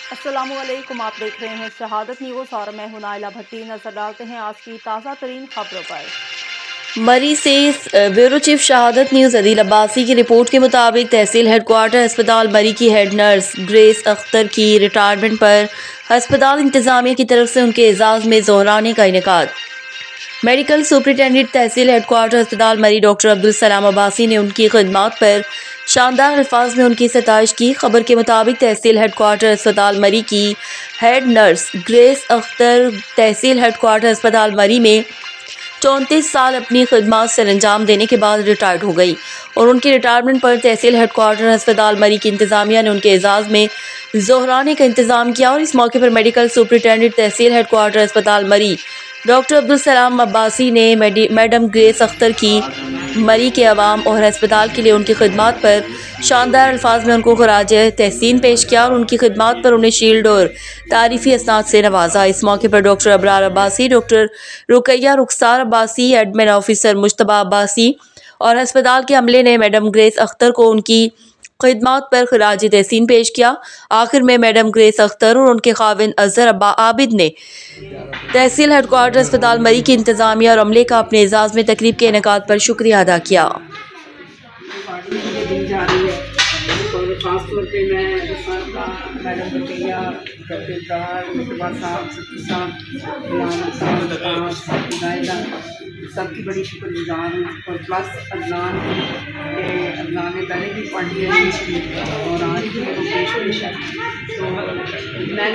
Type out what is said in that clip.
अस्सलामुअलैकुम, आप देख रहे हैं शहादत न्यूज़ और मैं हूं नाइला भट्टी। नजर डालते हैं आज की ताज़ा तरीन खबरों पर। मरी से ब्यूरो चीफ शहादत न्यूज़ अदील अब्बासी की रिपोर्ट के मुताबिक तहसील हेडक्वार्टर अस्पताल मरी की हेड नर्स ग्रेस अख्तर की रिटायरमेंट पर अस्पताल इंतजामिया की तरफ से उनके एजाज़ में ज़ोहराने का इनेकाद। मेडिकल सुपरिटेंडेंट तहसील हेडक्वार्टर अस्पताल मरी डॉक्टर अब्दुल सलाम अब्बासी ने उनकी खिदमत पर शानदार अल्फाज में उनकी सताइश की। खबर के मुताबिक तहसील हेडक्वार्टर अस्पताल मरी की हेड नर्स ग्रेस अख्तर तहसील हेडक्वार्टर अस्पताल मरी में 34 साल अपनी खिदमत सर अंजाम देने के बाद रिटायर्ड हो गई और उनकी रिटायरमेंट पर तहसील हेडक्वार्टर अस्पताल मरी की इंतजामिया ने उनके एजाज़ में ज़ोहराने का इंतज़ाम किया और इस मौके पर मेडिकल सुपरिटेंडेंट तहसील हेडक्वार्टर अस्पताल मरी डॉक्टर अब्दुल सलाम अब्बासी ने मैडम ग्रेस अख्तर की मरी के अवाम और अस्पताल के लिए उनकी खिदमत पर शानदार अल्फाज में उनको खराज तहसीन पेश किया और उनकी खिदमत पर उन्हें शील्ड और तारीफ़ी असनाद से नवाजा। इस मौके पर डॉक्टर अबरार अब्बासी, डॉक्टर रुकैया रुखसार अब्बासी, एडमिन ऑफिसर मुश्तबा अब्बासी और अस्पताल के अमले ने मैडम ग्रेस अख्तर को उनकी खिदमत पर खराज तहसीन पेश किया। आखिर में मैडम ग्रेस अख्तर और उनके खाविन अजहर आबिद ने तहसील हेडक्वार्टर अस्पताल मरी की इंतजामिया और अमले का अपने एजाज़ में तकरीब के इनेकाद पर शुक्रिया अदा किया। खास तौर पे मैं मैडम रुकैया, डॉक्टर इब्रार, मुस्तफा साहब, सफ़ी साहब, गुलाम साहब, नायला सबकी बड़ी शुक्रगुजार हूँ और प्लस अदनान ने पहले भी पढ़ी है और आज भी वो पेश है। तो मैंने